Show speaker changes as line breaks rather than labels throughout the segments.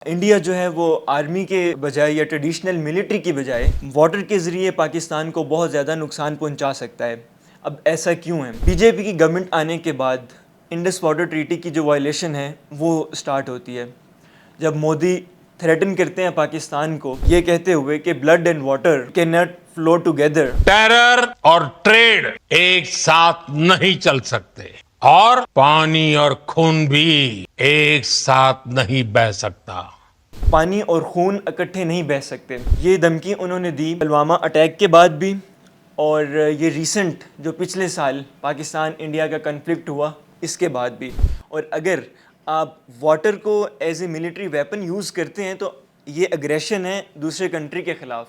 India جو ہے وہ آرمی کے بجائے یا ٹریڈیشنل ملٹری کی بجائے واٹر کے ذریعے پاکستان کو بہت زیادہ نقصان پہنچا سکتا ہے۔ اب ایسا کیوں ہے؟ بی جے پی کی گورنمنٹ آنے کے بعد انڈس واٹر ٹریٹی کی جو وائلیشن ہے وہ سٹارٹ ہوتی ہے، جب مودی تھریٹن کرتے ہیں پاکستان کو یہ کہتے ہوئے کہ blood and water can not flow together.
Terror اور ٹریڈ ایک ساتھ نہیں چل سکتے اور پانی اور خون بھی ایک ساتھ نہیں بہہ سکتا۔
پانی اور خون اکٹھے نہیں بہہ سکتے۔ یہ دھمکی انہوں نے دی پلوامہ اٹیک کے بعد بھی، اور یہ ریسنٹ جو پچھلے سال پاکستان انڈیا کا کنفلکٹ ہوا اس کے بعد بھی۔ اور اگر آپ واٹر کو as a military weapon use کرتے ہیں تو یہ اگریشن ہے دوسرے کنٹری کے خلاف۔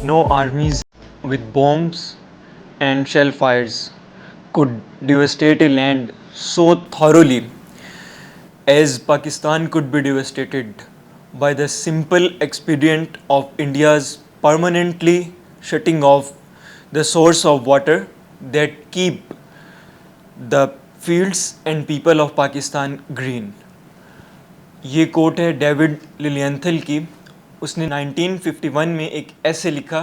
No armies with bombs and shell fires could devastate a land so thoroughly as Pakistan could be devastated by the simple expedient of India's permanently shutting off the source of water that keep the fields and people of Pakistan green۔ یہ کوٹ ہے David للیئنتھل کی۔ اس نے 1951 میں ایک ایسے لکھا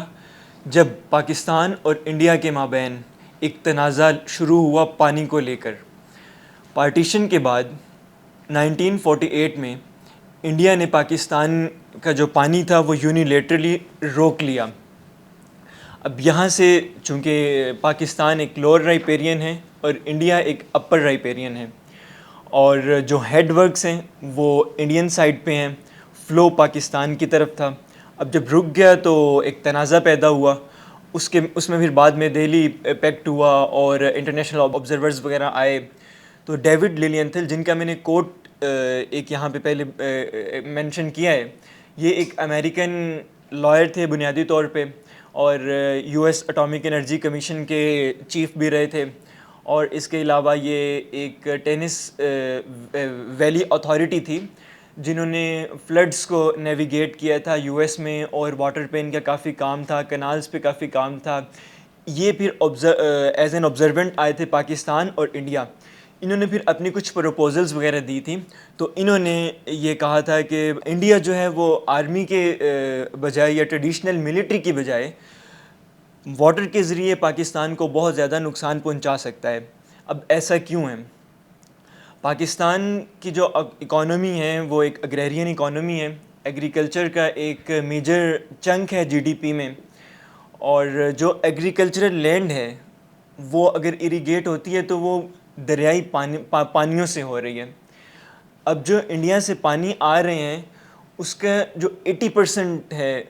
جب پاکستان اور انڈیا کے مابین ایک تنازع شروع ہوا پانی کو لے کر۔ پارٹیشن کے بعد 1948 میں انڈیا نے پاکستان کا جو پانی تھا وہ یونیلیٹرلی روک لیا۔ اب یہاں سے چونکہ پاکستان ایک لوور رائپیرین ہے اور انڈیا ایک اپر رائپیرین ہے، اور جو ہیڈ ورکس ہیں وہ انڈین سائڈ پہ ہیں، فلو پاکستان کی طرف تھا۔ اب جب رک گیا تو ایک تنازع پیدا ہوا، اس میں پھر بعد میں دہلی پیکٹ ہوا اور انٹرنیشنل آبزرورز وغیرہ آئے۔ تو ڈیوڈ للیئنتھل، جن کا میں نے کوٹ ایک یہاں پہ پہلے مینشن کیا ہے، یہ ایک امریکن لائر تھے بنیادی طور پہ، اور U S atomic energy commission کے چیف بھی رہے تھے، اور اس کے علاوہ یہ ایک ٹینس ویلی اتھارٹی تھی جنہوں نے فلڈز کو نیویگیٹ کیا تھا یو ایس میں، اور واٹر پہ ان کا کافی کام تھا، کنالز پہ کافی کام تھا۔ یہ پھر ایز این آبزرونٹ آئے تھے پاکستان اور انڈیا۔ انہوں نے پھر اپنی کچھ پروپوزلز وغیرہ دی تھیں، تو انہوں نے یہ کہا تھا کہ انڈیا جو ہے وہ آرمی کے بجائے یا ٹریڈیشنل ملٹری کی بجائے واٹر کے ذریعے پاکستان کو بہت زیادہ نقصان پہنچا سکتا ہے۔ اب ایسا کیوں ہے؟ پاکستان کی جو اکانومی ہے وہ ایک اگریرین اکانومی ہے، ایگریکلچر کا ایک میجر چنک ہے جی ڈی پی میں، اور جو ایگریکلچرل لینڈ ہے وہ اگر اریگیٹ ہوتی ہے تو وہ دریائی پانیوں سے ہو رہی ہے۔ اب جو انڈیا سے پانی آ رہے ہیں اس کا جو 80% ہے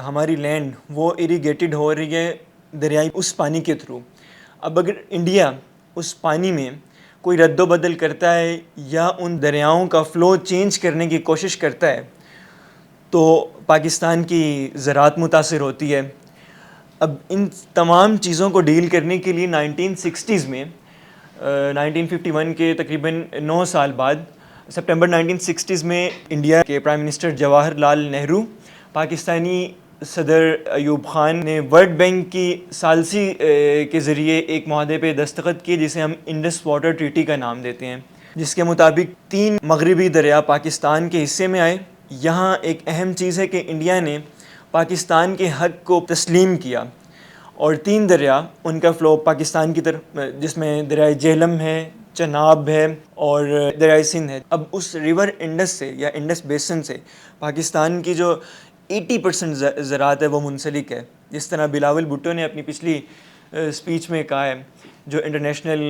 ہماری لینڈ وہ اریگیٹڈ ہو رہی ہے دریائی اس پانی کے تھرو۔ اب اگر انڈیا اس پانی میں کوئی رد و بدل کرتا ہے یا ان دریاؤں کا فلو چینج کرنے کی کوشش کرتا ہے تو پاکستان کی زراعت متاثر ہوتی ہے۔ اب ان تمام چیزوں کو ڈیل کرنے کے لیے 1960s میں 1951 کے تقریباً 9 سال بعد سپٹمبر 1960s میں انڈیا کے پرائم منسٹر جواہر لال نہرو، پاکستانی صدر ایوب خان نے ورلڈ بینک کی ثالثی کے ذریعے ایک معاہدے پہ دستخط کیے جسے ہم انڈس واٹر ٹریٹی کا نام دیتے ہیں، جس کے مطابق 3 مغربی دریا پاکستان کے حصے میں آئے۔ یہاں ایک اہم چیز ہے کہ انڈیا نے پاکستان کے حق کو تسلیم کیا، اور 3 دریا ان کا فلو پاکستان کی طرف، جس میں دریائے جہلم ہے، چناب ہے اور دریائے سندھ ہے۔ اب اس ریور انڈس سے یا انڈس بیسن سے پاکستان کی جو 80% زراعت ہے وہ منسلک ہے، جس طرح بلاول بھٹو نے اپنی پچھلی اسپیچ میں کہا ہے جو انٹرنیشنل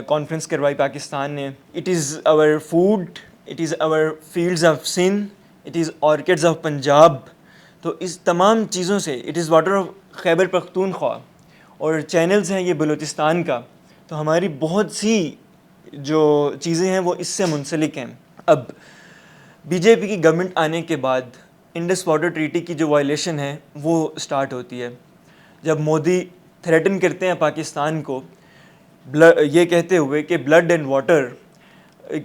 کانفرنس کروائی پاکستان نے، it is our food, it is our fields of Sindh, it is orchards of Punjab. تو اس تمام چیزوں سے، it is water of Khyber Pakhtunkhwa, اور چینلز ہیں یہ بلوچستان کا، تو ہماری بہت سی جو چیزیں ہیں وہ اس سے منسلک ہیں۔ اب بی جے پی کی گورنمنٹ آنے کے بعد انڈس واٹر ٹریٹی کی جو وائلیشن ہے وہ سٹارٹ ہوتی ہے، جب مودی تھریٹن کرتے ہیں پاکستان کو یہ کہتے ہوئے کہ blood and water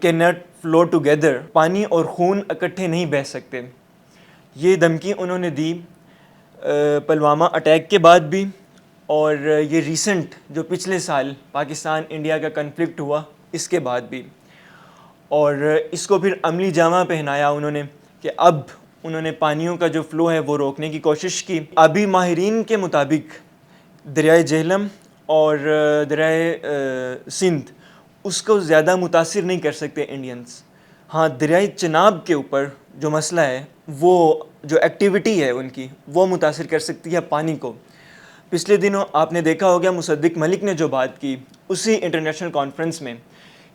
can not flow together, پانی اور خون اکٹھے نہیں بہہ سکتے. یہ دھمکی انہوں نے دی پلوامہ اٹیک کے بعد بھی، اور یہ ریسنٹ جو پچھلے سال پاکستان انڈیا کا کنفلکٹ ہوا اس کے بعد بھی. اور اس کو پھر عملی جامہ پہنایا انہوں نے کہ اب انہوں نے پانیوں کا جو فلو ہے وہ روکنے کی کوشش کی. آبی ماہرین کے مطابق دریائے جہلم اور دریائے سندھ اس کو زیادہ متاثر نہیں کر سکتے انڈینز. ہاں، دریائے چناب کے اوپر جو مسئلہ ہے، وہ جو ایکٹیویٹی ہے ان کی، وہ متاثر کر سکتی ہے پانی کو. پچھلے دنوں آپ نے دیکھا ہوگا مصدق ملک نے جو بات کی اسی انٹرنیشنل کانفرنس میں،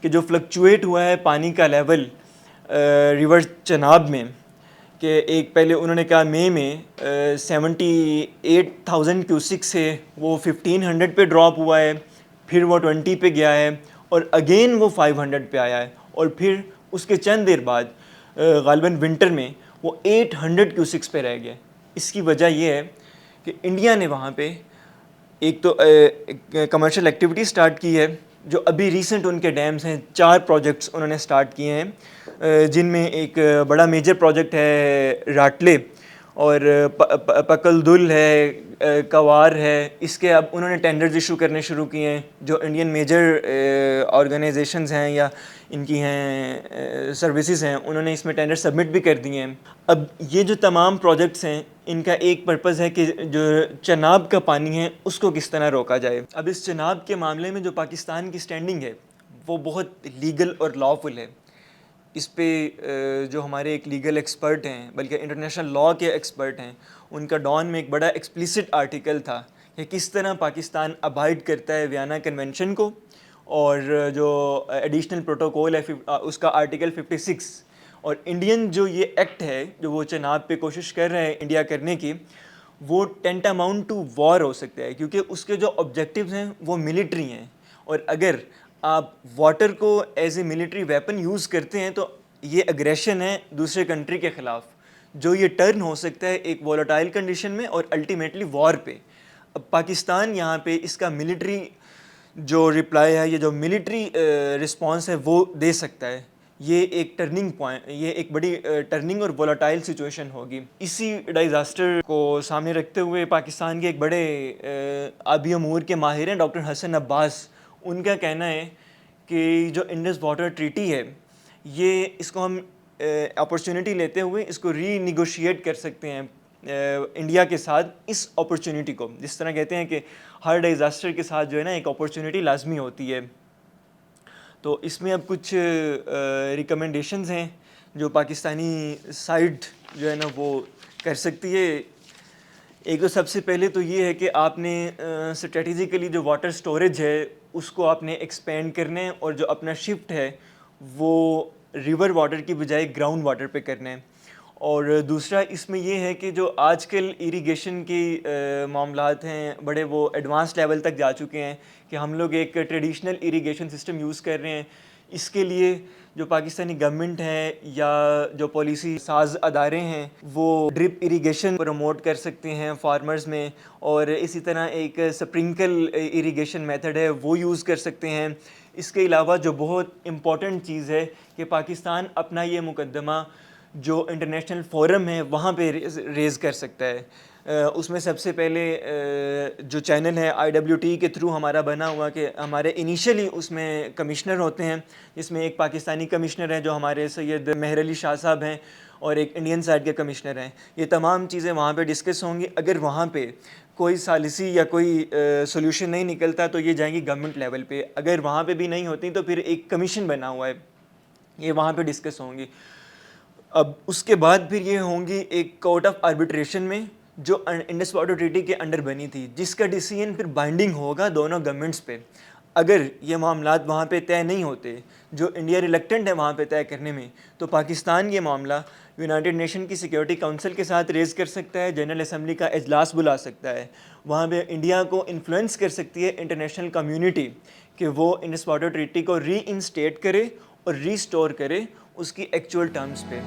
کہ جو فلکچویٹ ہوا ہے پانی کا لیول ریور چناب میں، کہ ایک پہلے انہوں نے کہا مئی میں 78,000 کیوسک سے وہ 1500 پہ ڈراپ ہوا ہے، پھر وہ 20 پہ گیا ہے، اور اگین وہ 500 پہ آیا ہے، اور پھر اس کے چند دیر بعد غالباً ونٹر میں وہ 800 کیوسکس پہ رہ گیا. اس کی وجہ یہ ہے کہ انڈیا نے وہاں پہ ایک تو کمرشل ایکٹیویٹی سٹارٹ کی ہے. جو ابھی ریسنٹ ان کے ڈیمز ہیں، 4 پروجیکٹس انہوں نے سٹارٹ کیے ہیں، جن میں ایک بڑا میجر پروجیکٹ ہے راٹلے، اور پکل دل ہے، کوار ہے. اس کے اب انہوں نے ٹینڈرز ایشو کرنے شروع کیے ہیں. جو انڈین میجر آرگنائزیشنز ہیں یا ان کی ہیں سروسز ہیں، انہوں نے اس میں ٹینڈر سبمٹ بھی کر دیے ہیں. اب یہ جو تمام پروجیکٹس ہیں، ان کا ایک پرپز ہے کہ جو چناب کا پانی ہے اس کو کس طرح روکا جائے. اب اس چناب کے معاملے میں جو پاکستان کی سٹینڈنگ ہے وہ بہت لیگل اور لافل ہے. اس پہ جو ہمارے ایک لیگل ایکسپرٹ ہیں، بلکہ انٹرنیشنل لاء کے ایکسپرٹ ہیں، ان کا ڈان میں ایک بڑا ایکسپلیسٹ آرٹیکل تھا کہ کس طرح پاکستان ابائڈ کرتا ہے ویانا کنونشن کو، اور جو ایڈیشنل پروٹوکول ہے اس کا آرٹیکل 56. اور انڈین جو یہ ایکٹ ہے جو وہ چناب پہ کوشش کر رہے ہیں انڈیا کرنے کی، وہ ٹینٹ اماؤنٹ ٹو وار ہو سکتا ہے، کیونکہ اس کے جو آبجیکٹیوز ہیں وہ ملٹری ہیں. اور اگر آپ واٹر کو as a military weapon use کرتے ہیں تو یہ اگریشن ہے دوسرے کنٹری کے خلاف، جو یہ ٹرن ہو سکتا ہے ایک وولٹائل کنڈیشن میں اور الٹیمیٹلی وار پہ. اب پاکستان یہاں پہ اس کا ملٹری جو رپلائی ہے، یہ جو ملٹری رسپانس ہے وہ دے سکتا ہے. یہ ایک ٹرننگ پوائنٹ، یہ ایک بڑی ٹرننگ اور وولٹائل سچویشن ہوگی. اسی ڈیزاسٹر کو سامنے رکھتے ہوئے پاکستان کے ایک بڑے آبی امور کے ماہر ہیں ڈاکٹر حسن عباس، ان کا کہنا ہے کہ جو انڈس واٹر ٹریٹی ہے، یہ اس کو ہم اپرچونٹی لیتے ہوئے اس کو ری نیگوشیٹ کر سکتے ہیں انڈیا کے ساتھ. اس اپرچونٹی کو، جس طرح کہتے ہیں کہ ہر ڈیزاسٹر کے ساتھ جو ہے نا ایک اپرچونٹی لازمی ہوتی ہے، تو اس میں اب کچھ ریکمنڈیشنز ہیں جو پاکستانی سائڈ جو ہے نا وہ کر سکتی ہے. ایک تو سب سے پہلے تو یہ ہے کہ آپ نے اسٹریٹجیکلی جو واٹر سٹوریج ہے اس کو آپ نے ایکسپینڈ کرنا ہے، اور جو اپنا شفٹ ہے وہ ریور واٹر کی بجائے گراؤنڈ واٹر پہ کرنا ہے. اور دوسرا اس میں یہ ہے کہ جو آج کل ایریگیشن کی معاملات ہیں بڑے وہ ایڈوانس لیول تک جا چکے ہیں کہ ہم لوگ ایک ٹریڈیشنل ایریگیشن سسٹم یوز کر رہے ہیں. اس کے لیے جو پاکستانی گورنمنٹ ہے یا جو پالیسی ساز ادارے ہیں وہ ڈرپ ایریگیشن پروموٹ کر سکتے ہیں فارمرز میں، اور اسی طرح ایک سپرنکل ایریگیشن میتھڈ ہے وہ یوز کر سکتے ہیں. اس کے علاوہ جو بہت امپورٹنٹ چیز ہے کہ پاکستان اپنا یہ مقدمہ جو انٹرنیشنل فورم ہے وہاں پہ ریز کر سکتا ہے. اس میں سب سے پہلے جو چینل ہے IWT کے تھرو ہمارا بنا ہوا کہ ہمارے انیشلی اس میں کمشنر ہوتے ہیں، جس میں ایک پاکستانی کمشنر ہے جو ہمارے سید مہر علی شاہ صاحب ہیں، اور ایک انڈین سائڈ کے کمشنر ہیں. یہ تمام چیزیں وہاں پہ ڈسکس ہوں گی. اگر وہاں پہ کوئی سالسی یا کوئی سولوشن نہیں نکلتا تو یہ جائیں گی گورنمنٹ لیول پہ. اگر وہاں پہ بھی نہیں ہوتی تو پھر ایک کمیشن بنا ہوا ہے، یہ وہاں پہ ڈسکس ہوں گی. اب اس کے بعد پھر یہ ہوں گی ایک کورٹ آف آربیٹریشن میں جو انڈس واٹر ٹریٹی کے انڈر بنی تھی، جس کا ڈیسیژن پھر بائنڈنگ ہوگا دونوں گورنمنٹس پہ. اگر یہ معاملات وہاں پہ طے نہیں ہوتے، جو انڈیا ریلیکٹنٹ ہے وہاں پہ طے کرنے میں، تو پاکستان یہ معاملہ یونائٹڈ نیشن کی سیکیورٹی کونسل کے ساتھ ریز کر سکتا ہے، جنرل اسمبلی کا اجلاس بلا سکتا ہے. وہاں پہ انڈیا کو انفلوئنس کر سکتی ہے انٹرنیشنل کمیونٹی کہ وہ انڈس واٹر ٹریٹی کو ری انسٹیٹ کرے اور ری اسٹور کرے اس کی ایکچوئل ٹرمز پہ.